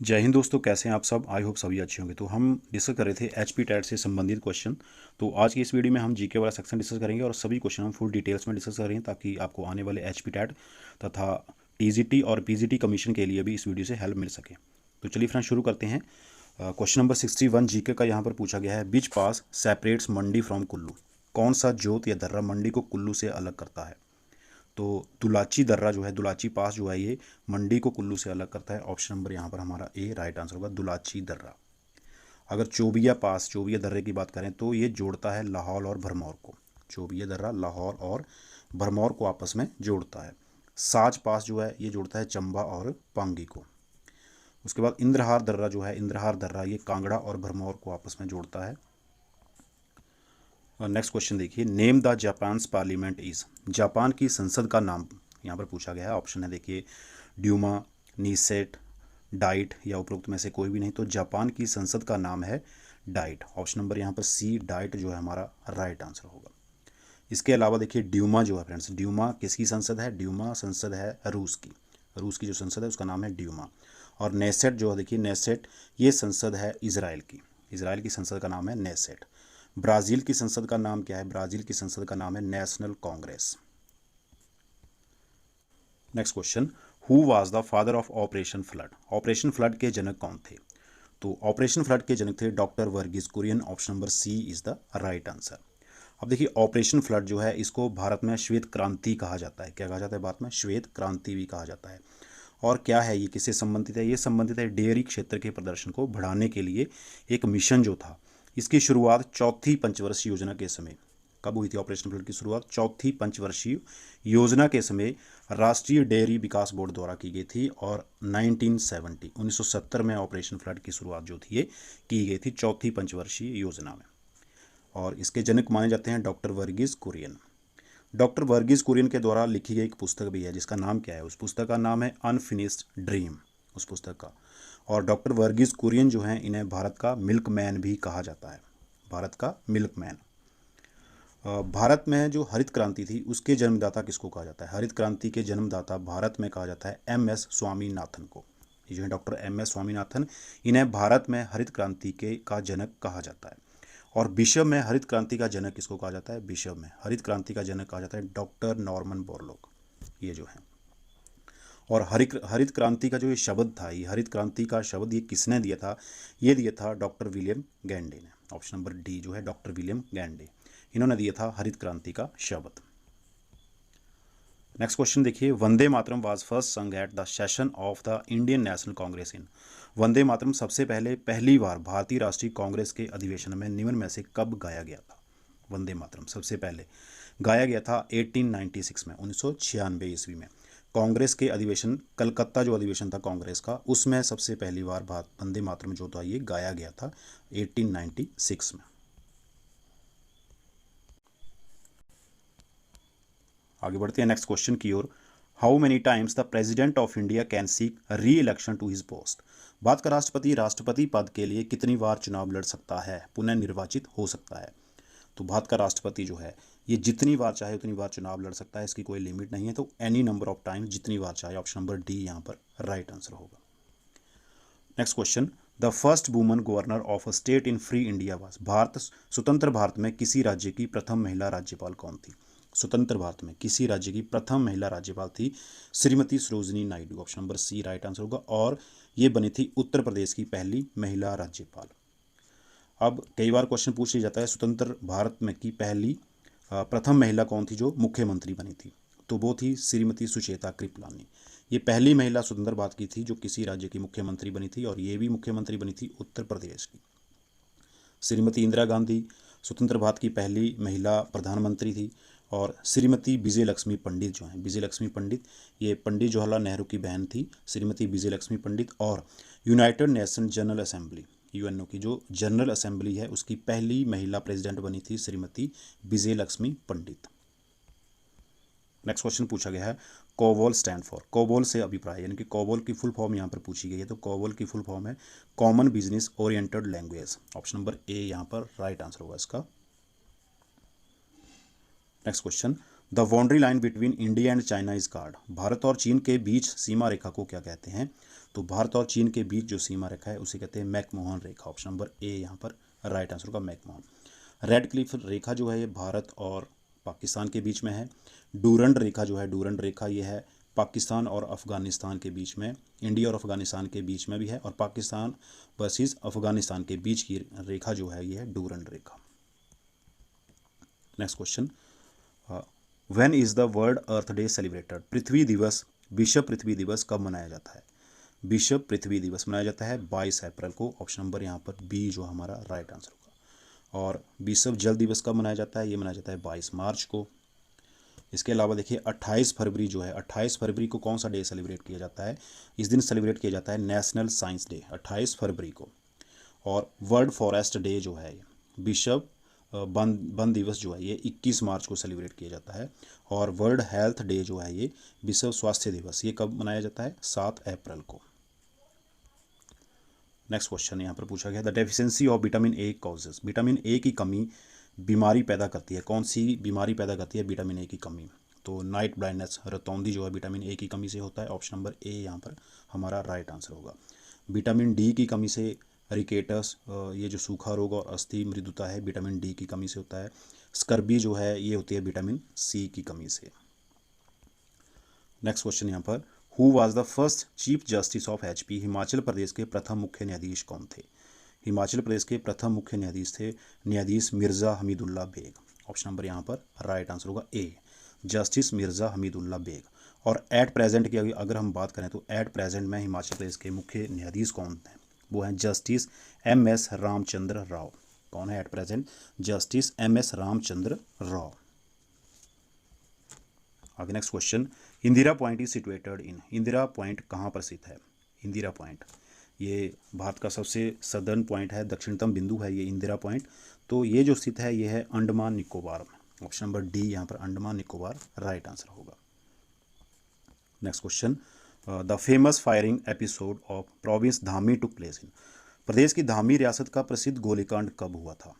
जय हिंद दोस्तों, कैसे हैं आप सब। आई होप सभी अच्छे होंगे। तो हम डिस्कस कर रहे थे एचपी टैट से संबंधित क्वेश्चन। तो आज की इस वीडियो में हम जीके वाला सेक्शन डिस्कस करेंगे और सभी क्वेश्चन हम फुल डिटेल्स में डिस्कस करेंगे ताकि आपको आने वाले एचपी टैट तथा टीजीटी और पीजीटी कमीशन के लिए भी इस वीडियो से हेल्प मिल सके। तो चलिए फ्रेंड्स शुरू करते हैं। क्वेश्चन नंबर 61 जीके का यहाँ पर पूछा गया है, बिच पास सेपरेट्स मंडी फ्रॉम कुल्लू। कौन सा जोत या दर्रा मंडी को कुल्लू से अलग करता है। तो दुलाची दर्रा जो है, दुलाची पास जो है, ये मंडी को कुल्लू से अलग करता है। ऑप्शन नंबर यहाँ पर हमारा ए राइट आंसर होगा, दुलाची दर्रा। अगर चोबिया पास, चोबिया दर्रे की बात करें तो ये जोड़ता है लाहौल और भरमौर को। चोबिया दर्रा लाहौल और भरमौर को आपस में जोड़ता है। साज पास जो है ये जोड़ता है चंबा और पांगी को। उसके बाद इंद्रहार दर्रा जो है, इंद्रहार दर्रा ये कांगड़ा और भरमौर को आपस में जोड़ता है। नेक्स्ट क्वेश्चन देखिए, name the Japan's parliament is. Japan की संसद का नाम यहाँ पर पूछा गया है। ऑप्शन है देखिए, ड्यूमा, नीसेट, डाइट या उपरोक्त में से कोई भी नहीं। तो जापान की संसद का नाम है डाइट। ऑप्शन नंबर यहाँ पर सी डाइट जो है हमारा राइट आंसर होगा। इसके अलावा देखिए ड्यूमा जो है फ्रेंड्स, ड्यूमा किसकी संसद है। ड्यूमा संसद है रूस की। रूस की जो संसद है उसका नाम है ड्यूमा। और नेसेट जो है देखिए, नेसेट ये संसद है इजराइल की। इजराइल की संसद का नाम है नेसेट। ब्राज़ील की संसद का नाम क्या है। ब्राज़ील की संसद का नाम है national Congress. Next question, who was the father of operation flood. Operation flood के जनक कौन थे। तो ऑपरेशन फ्लड के जनक थे doctor Varghese Kurien. Option number C is the right answer. अब देखिए, ऑपरेशन फ्लड जो है इसको भारत में श्वेत क्रांति कहा जाता है। क्या कहा जाता है भारत में, श्वेत क्रांति भी कहा जाता है। और क्या है ये, किससे संबंधित है। ये संबंधित है डेयरी क्षेत्र के प्रदर्शन को बढ़ाने के लिए एक मिशन जो था। इसकी शुरुआत चौथी पंचवर्षीय योजना के समय कब हुई थी। ऑपरेशन फ्लड की शुरुआत चौथी पंचवर्षीय योजना के समय राष्ट्रीय डेयरी विकास बोर्ड द्वारा की गई थी। और 1970 में ऑपरेशन फ्लड की शुरुआत जो थी ये की गई थी चौथी पंचवर्षीय योजना में। और इसके जनक माने जाते हैं डॉक्टर वर्गीस कुरियन। डॉक्टर वर्गीस कुरियन के द्वारा लिखी गई एक पुस्तक भी है जिसका नाम क्या है। उस पुस्तक का नाम है अनफिनिश्ड ड्रीम, उस पुस्तक का। और डॉक्टर वर्गीस कुरियन जो हैं इन्हें भारत का मिल्क मैन भी कहा जाता है। भारत का मिल्क मैन। भारत में जो हरित क्रांति थी उसके जन्मदाता किसको कहा जाता है। हरित क्रांति के जन्मदाता भारत में कहा जाता है एम.एस. स्वामीनाथन को। ये जो है डॉक्टर एम.एस. स्वामीनाथन, इन्हें भारत में हरित क्रांति के का जनक कहा जाता है। और विश्व में हरित क्रांति का जनक किसको कहा जाता है। विश्व में हरित क्रांति का जनक कहा जाता है डॉक्टर नॉर्मन बोरलॉग, ये जो है। और हरित क्रांति का जो ये शब्द था, ये हरित क्रांति का शब्द ये किसने दिया था। ये दिया था डॉक्टर विलियम गैंडे ने। ऑप्शन नंबर डी जो है डॉक्टर विलियम गैंडे, इन्होंने दिया था हरित क्रांति का शब्द। नेक्स्ट क्वेश्चन देखिए, Vande Mataram was first sung at the session of the Indian National Congress in. Vande Mataram सबसे पहली बार भारतीय राष्ट्रीय कांग्रेस के अधिवेशन में निम्न में से कब गाया गया था। वंदे मातरम सबसे पहले गाया गया था 1896 में, 1996 ईस्वी में। कांग्रेस के अधिवेशन, कलकत्ता जो अधिवेशन था कांग्रेस का, उसमें सबसे पहली बार वंदे मातरम जो था ये गाया गया था 1896 में। आगे बढ़ते हैं नेक्स्ट क्वेश्चन की ओर। How many times the president of India can seek re election to his post. Bharat का राष्ट्रपति राष्ट्रपति पद के लिए कितनी बार चुनाव लड़ सकता है, पुनः निर्वाचित हो सकता है। तो भारत का राष्ट्रपति जो है ये जितनी बार चाहे उतनी बार चुनाव लड़ सकता है, इसकी कोई लिमिट नहीं है। तो एनी नंबर ऑफ टाइम्स, जितनी बार चाहे। ऑप्शन नंबर डी यहाँ पर राइट आंसर होगा। Next question, the first woman governor of a state in free India was. Bharat स्वतंत्र भारत में किसी राज्य की प्रथम महिला राज्यपाल कौन थी। स्वतंत्र भारत में किसी राज्य की प्रथम महिला राज्यपाल थी Shrimati Sarojini Naidu. Option number C right answer होगा। और ये बनी थी उत्तर प्रदेश की पहली महिला राज्यपाल। अब कई बार क्वेश्चन पूछ लिया जाता है स्वतंत्र भारत में की पहली प्रथम महिला कौन थी जो मुख्यमंत्री बनी थी। तो वो थी श्रीमती सुचेता कृपलानी। ये पहली महिला स्वतंत्र भारत की थी जो किसी राज्य की मुख्यमंत्री बनी थी, और ये भी मुख्यमंत्री बनी थी उत्तर प्रदेश की। श्रीमती इंदिरा गांधी स्वतंत्र भारत की पहली महिला प्रधानमंत्री थी। और श्रीमती विजय लक्ष्मी पंडित जो हैं, विजय लक्ष्मी पंडित, ये पंडित जवाहरलाल नेहरू की बहन थी श्रीमती विजय लक्ष्मी पंडित। और United nation general assembly, UNO की जो जनरल असेंबली है उसकी पहली महिला प्रेसिडेंट बनी थी श्रीमती विजय लक्ष्मी पंडित। नेक्स्ट क्वेश्चन पूछा गया है, कोबोल स्टैंड फॉर। कोबोल से अभिप्राय, यानी कि कोबोल की फुल फॉर्म यहाँ पर पूछी गई है। तो कोबोल की फुल फॉर्म है common business oriented language. Option number ए यहाँ पर राइट आंसर होगा इसका। Next question, the boundary line between India and China is called. Bharat और चीन के बीच सीमा रेखा को क्या कहते हैं? तो भारत और चीन के बीच जो सीमा रेखा है उसे कहते हैं मैकमोहन रेखा। ऑप्शन नंबर ए यहाँ पर राइट आंसर होगा, मैकमोहन। रेड क्लिफ रेखा जो है ये भारत और पाकिस्तान के बीच में है। डूरंड रेखा जो है, डूरंड रेखा ये है पाकिस्तान और अफगानिस्तान के बीच में, इंडिया और अफगानिस्तान के बीच में भी है, और पाकिस्तान वर्सेस अफगानिस्तान के बीच की रेखा जो है ये है डूरंड रेखा। Next question, when is the world earth day celebrated? पृथ्वी दिवस, विश्व पृथ्वी दिवस कब मनाया जाता है? विश्व पृथ्वी दिवस मनाया जाता है 22 अप्रैल को। ऑप्शन नंबर यहाँ पर बी जो हमारा राइट आंसर होगा। और विश्व जल दिवस कब मनाया जाता है? ये मनाया जाता है 22 मार्च को। इसके अलावा देखिए 28 फरवरी जो है, 28 फरवरी को कौन सा डे सेलिब्रेट किया जाता है? इस दिन सेलिब्रेट किया जाता है नेशनल साइंस डे, 28 फरवरी को। और वर्ल्ड फॉरेस्ट डे जो है, विश्व वन दिवस जो है ये 21 मार्च को सेलिब्रेट किया जाता है। और वर्ल्ड हेल्थ डे जो है ये, विश्व स्वास्थ्य दिवस, ये कब मनाया जाता है? 7 अप्रैल को। नेक्स्ट क्वेश्चन यहाँ पर पूछा गया, the deficiency of vitamin A causes. Vitamin A की कमी बीमारी पैदा करती है, कौन सी बीमारी पैदा करती है विटामिन ए की कमी? तो नाइट ब्लाइंडनेस, रतौंधी जो है विटामिन ए की कमी से होता है। ऑप्शन नंबर ए यहाँ पर हमारा राइट आंसर होगा। विटामिन डी की कमी से रिकेटस, ये जो सूखा रोग और अस्थि मृदुता है, विटामिन डी की कमी से होता है। स्कर्बी जो है ये होती है विटामिन सी की कमी से। नेक्स्ट क्वेश्चन यहाँ पर, who was the first chief justice of HP? Himachal Pradesh के प्रथम मुख्य न्यायाधीश कौन थे? हिमाचल प्रदेश के प्रथम मुख्य न्यायाधीश थे न्यायाधीश मिर्ज़ा हमीदुल्ला बेग। ऑप्शन नंबर यहाँ पर राइट आंसर होगा ए, जस्टिस मिर्ज़ा हमीदुल्ला बेग। और एट प्रेजेंट की अगर हम बात करें तो एट प्रेजेंट में हिमाचल प्रदेश के मुख्य न्यायाधीश कौन हैं? वो हैं जस्टिस एम.एस. रामचंद्र राव। कौन है at present? Justice M S. Ramchandra Rao. आगे next question, Indira point is situated in. Indira point कहाँ पर स्थित है? इंदिरा पॉइंट ये भारत का सबसे सदर्न पॉइंट है, दक्षिणतम बिंदु है ये इंदिरा पॉइंट। तो ये जो स्थित है ये है अंडमान निकोबार में। ऑप्शन नंबर डी यहाँ पर अंडमान निकोबार राइट आंसर होगा। Next question, the famous firing episode of province Dhami took place in. प्रदेश की धामी रियासत का प्रसिद्ध गोलीकांड कब हुआ था?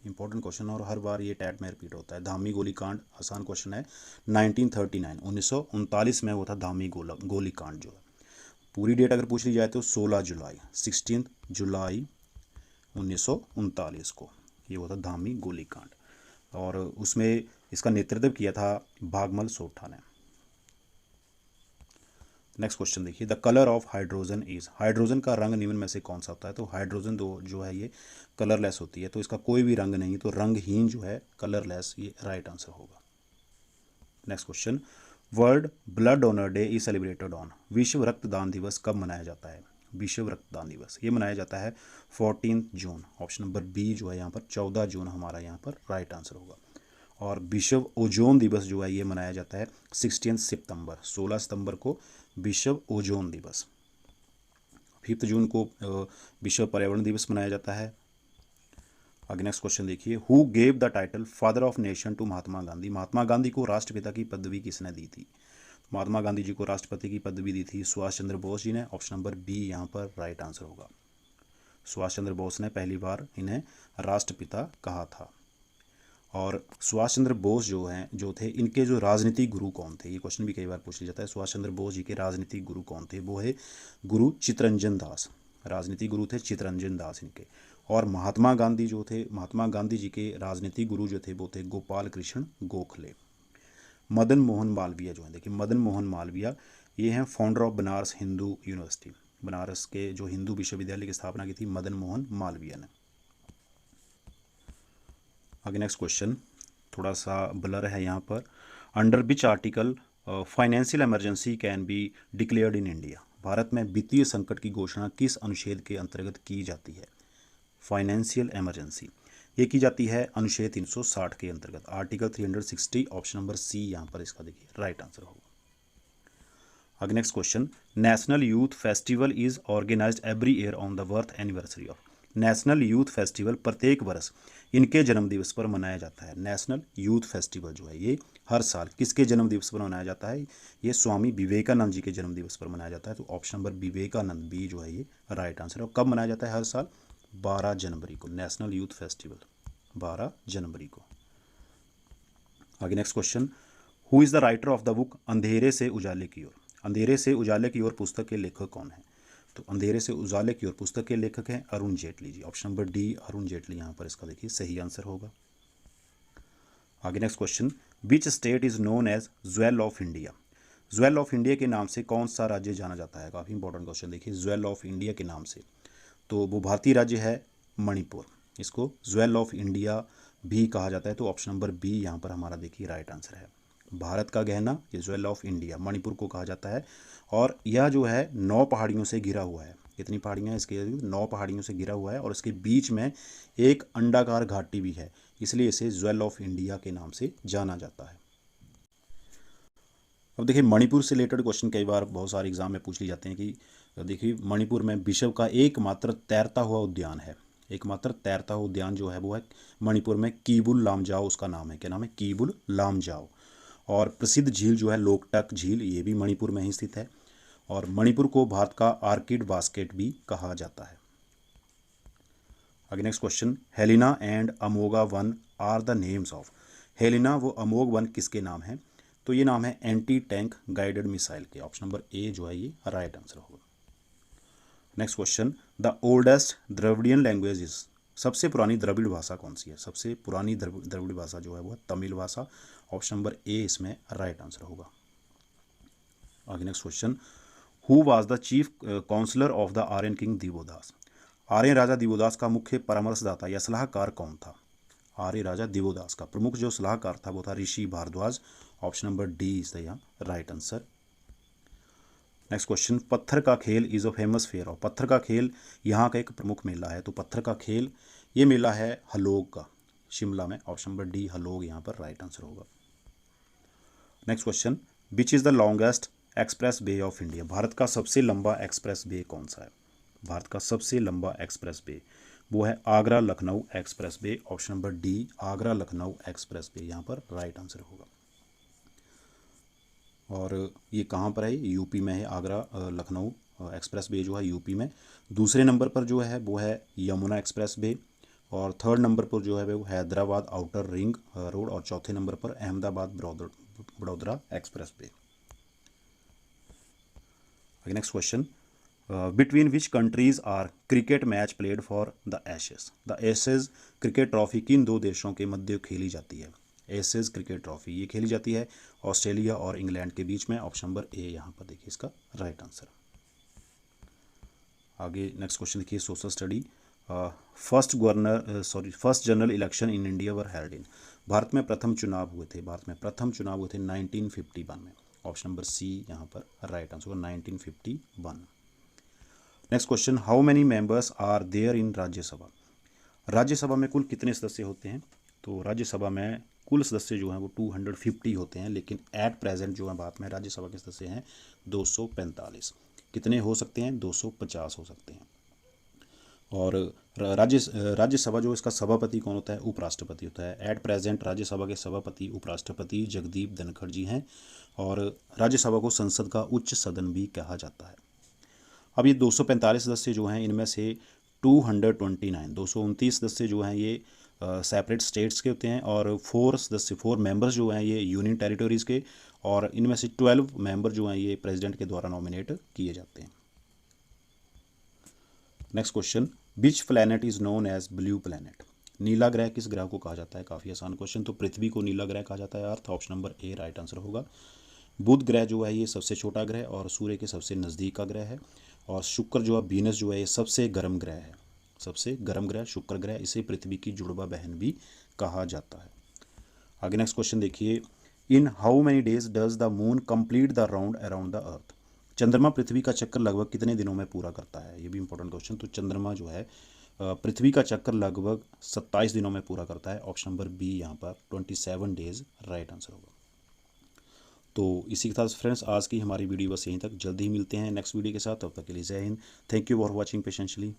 इंपॉर्टेंट क्वेश्चन और हर बार ये टैट में रिपीट होता है। धामी गोलीकांड आसान क्वेश्चन है। 1939 1939 में हुआ था धामी गोलीकांड जो है। पूरी डेट अगर पूछ ली जाए तो 16 जुलाई 16 जुलाई 1939 को ये हुआ था धामी गोलीकांड। और उसमें इसका नेतृत्व किया था भागमल सोठा ने। नेक्स्ट क्वेश्चन देखिए, the colour of hydrogen is. Hydrogen का रंग निम्न में से कौन सा होता है? तो हाइड्रोजन जो है ये कलरलेस होती है, तो इसका कोई भी रंग नहीं, तो रंगहीन जो है कलरलेस, ये राइट आंसर होगा। Next question, world blood donor day is celebrated on. विश्व रक्तदान दिवस कब मनाया जाता है? विश्व रक्तदान दिवस ये मनाया जाता है 14 जून। ऑप्शन नंबर बी जो है यहाँ पर 14 जून हमारा यहाँ पर राइट आंसर होगा। और विश्व ओजोन दिवस जो है ये मनाया जाता है 16 सितंबर, 16 सितंबर को विश्व ओजोन दिवस। 5 जून को विश्व पर्यावरण दिवस मनाया जाता है। आगे नेक्स्ट क्वेश्चन देखिए, who gave the title father of nation to Mahatma Gandhi. Mahatma Gandhi को राष्ट्रपिता की पदवी किसने दी थी? महात्मा गांधी जी को राष्ट्रपति की पदवी दी थी सुभाष चंद्र बोस जी ने। ऑप्शन नंबर बी यहाँ पर राइट आंसर होगा। सुभाष चंद्र बोस ने पहली बार इन्हें राष्ट्रपिता कहा था। और सुभाष चंद्र बोस जो थे इनके जो राजनीतिक गुरु कौन थे? ये क्वेश्चन भी कई बार पूछ लिया जाता है। सुभाष चंद्र बोस जी के राजनीतिक गुरु कौन थे? वो है गुरु चित्तरंजन दास। राजनीतिक गुरु थे चित्तरंजन दास इनके। और महात्मा गांधी जो थे, महात्मा गांधी जी के राजनीतिक गुरु जो थे वो थे गोपाल कृष्ण गोखले। मदन मोहन मालवीय जो है, देखिए मदन मोहन मालवीय ये हैं founder of Banaras Hindu university. Banaras के जो हिंदू विश्वविद्यालय की स्थापना की थी मदन मोहन मालवीय ने। आगे नेक्स्ट क्वेश्चन थोड़ा सा ब्लर है यहाँ पर, under which article financial emergency can be declared in India. Bharat में वित्तीय संकट की घोषणा किस अनुच्छेद के अंतर्गत की जाती है? फाइनेंशियल इमरजेंसी ये की जाती है अनुच्छेद 360 के अंतर्गत, आर्टिकल 360। ऑप्शन नंबर सी यहाँ पर इसका देखिए राइट आंसर होगा। आगे next question, national youth festival is organised every year on the birth anniversary of. National youth festival प्रत्येक वर्ष इनके जन्मदिवस पर मनाया जाता है। नेशनल यूथ फेस्टिवल जो है ये हर साल किसके जन्मदिवस पर मनाया जाता है? ये स्वामी विवेकानंद जी के जन्मदिवस पर मनाया जाता है। तो ऑप्शन नंबर विवेकानंद बी जो है ये राइट आंसर है। और कब मनाया जाता है? हर साल 12 जनवरी को। नेशनल यूथ फेस्टिवल 12 जनवरी को। आगे next question, who is the writer of the book अंधेरे से उजाले की ओर? अंधेरे से उजाले की ओर पुस्तक के लेखक कौन है? तो अंधेरे से उजाले की ओर पुस्तक के लेखक हैं Arun Jaitley ji. Option number D Arun Jaitley यहाँ पर इसका देखिए सही आंसर होगा। आगे next question, which state is known as jewel of India? Jewel of India के नाम से कौन सा राज्य जाना जाता है? काफ़ी इंपॉर्टेंट क्वेश्चन देखिए, ज्वेल ऑफ इंडिया के नाम से, तो वो भारतीय राज्य है मणिपुर। इसको ज्वेल ऑफ इंडिया भी कहा जाता है, तो ऑप्शन नंबर बी यहाँ पर हमारा देखिए राइट आंसर है। भारत का गहना ये ज्वेल ऑफ इंडिया मणिपुर को कहा जाता है, और यह जो है 9 पहाड़ियों से घिरा हुआ है। कितनी पहाड़ियाँ हैं इसके? 9 पहाड़ियों से घिरा हुआ है, और इसके बीच में एक अंडाकार घाटी भी है, इसलिए इसे ज्वेल ऑफ इंडिया के नाम से जाना जाता है। अब देखिए मणिपुर से रिलेटेड क्वेश्चन कई बार बहुत सारे एग्जाम में पूछ लिए जाते हैं कि देखिए मणिपुर में विश्व का एकमात्र तैरता हुआ उद्यान है। एकमात्र तैरता हुआ उद्यान जो है वो है मणिपुर में कीबुल लामजाओ, उसका नाम है। क्या नाम है? कीबुल लामजाओ। और प्रसिद्ध झील जो है लोकटक झील, ये भी मणिपुर में ही स्थित है। और मणिपुर को भारत का आर्किड बास्केट भी कहा जाता है। आगे next question, Helina and Amogha one are the names of? Helina वो अमोघ वन किसके नाम है? तो ये नाम है एंटी टैंक गाइडेड मिसाइल के। ऑप्शन नंबर ए जो है ये राइट आंसर होगा। Next question, the oldest Dravidian language is? सबसे पुरानी द्रविड़ भाषा कौन सी है? सबसे पुरानी द्रविड़ भाषा जो है वो है तमिल भाषा। ऑप्शन नंबर ए इसमें राइट आंसर होगा। आगे next question, who was the chief counsellor of the Aryan king Divodas? Aryan राजा दिवोदास का मुख्य परामर्शदाता या सलाहकार कौन था? आर्य राजा दिवोदास का प्रमुख जो सलाहकार था वो था ऋषि Bharadwaj. Option number D is the यहाँ right answer. Next question, Patthar Ka Khel is a famous fair of? Patthar Ka खेल यहाँ का एक प्रमुख मेला है, तो पत्थर का खेल ये मेला है हलोग का, शिमला में। ऑप्शन नंबर डी हलोग यहाँ पर राइट आंसर होगा। Next question, which is the longest express way of India? Bharat का सबसे लंबा एक्सप्रेस वे कौन सा है? भारत का सबसे लंबा एक्सप्रेस वे वो है Agra Lucknow express way. Option number D Agra Lucknow express way यहाँ पर राइट आंसर होगा। और ये कहाँ पर है? यूपी में है। आगरा लखनऊ एक्सप्रेस वे जो है यूपी में। दूसरे नंबर पर जो है वो है यमुना एक्सप्रेस वे, और थर्ड नंबर पर जो है वो हैदराबाद आउटर रिंग रोड, और चौथे नंबर पर Ahmedabad Baroda expressway. Next question, between which countries are cricket match played for the Ashes? The Ashes cricket trophy किन दो देशों के मध्य खेली जाती है? एशेज क्रिकेट ट्रॉफी ये खेली जाती है ऑस्ट्रेलिया और इंग्लैंड के बीच में। ऑप्शन नंबर ए यहाँ पर देखिए इसका राइट आंसर। आगे नेक्स्ट क्वेश्चन देखिए, social study, first general election in India were held in? Bharat में प्रथम चुनाव हुए थे 1951 में। ऑप्शन नंबर सी यहाँ पर राइट आंसर होगा 1951। Next question, how many members are there in Rajya Sabha? Rajya Sabha में कुल कितने सदस्य होते हैं? तो राज्यसभा में कुल सदस्य जो हैं वो 250 होते हैं, लेकिन एट प्रेजेंट जो है भारत में राज्यसभा के सदस्य हैं 245। कितने हो सकते हैं? 250 हो सकते हैं। और राज्यसभा जो इसका सभापति कौन होता है? उपराष्ट्रपति होता है। एट प्रेजेंट राज्यसभा के सभापति उपराष्ट्रपति जगदीप धनखड़ जी हैं, और राज्यसभा को संसद का उच्च सदन भी कहा जाता है। अब ये 245 सदस्य जो हैं इनमें से 229 सदस्य जो हैं ये सेपरेट स्टेट्स के होते हैं, और 4 मेंबर्स जो हैं ये यूनियन टेरिटोरीज़ के, और इनमें से 12 मेंबर जो हैं ये प्रेसिडेंट के द्वारा नॉमिनेट किए जाते हैं। Next question, which planet is known as blue planet? नीला ग्रह किस ग्रह को कहा जाता है? काफ़ी आसान क्वेश्चन, तो पृथ्वी को नीला ग्रह कहा जाता है earth. Option number A right answer होगा। बुध ग्रह जो है ये सबसे छोटा ग्रह और सूर्य के सबसे नज़दीक का ग्रह है, और शुक्र जो है वीनस जो है ये सबसे गर्म ग्रह है। सबसे गर्म ग्रह शुक्र ग्रह, इसे पृथ्वी की जुड़वा बहन भी कहा जाता है। आगे नेक्स्ट क्वेश्चन देखिए, in how many days does the moon complete the round around the earth? चंद्रमा पृथ्वी का चक्कर लगभग कितने दिनों में पूरा करता है? ये भी इंपॉर्टेंट क्वेश्चन। तो चंद्रमा जो है पृथ्वी का चक्कर लगभग 27 दिनों में पूरा करता है। ऑप्शन नंबर बी यहाँ पर 27 डेज राइट आंसर होगा। तो इसी के साथ फ्रेंड्स आज की हमारी वीडियो बस यहीं तक। जल्दी ही मिलते हैं नेक्स्ट वीडियो के साथ, तब तक के लिए जय हिंद। Thank you for watching पेशेंशली।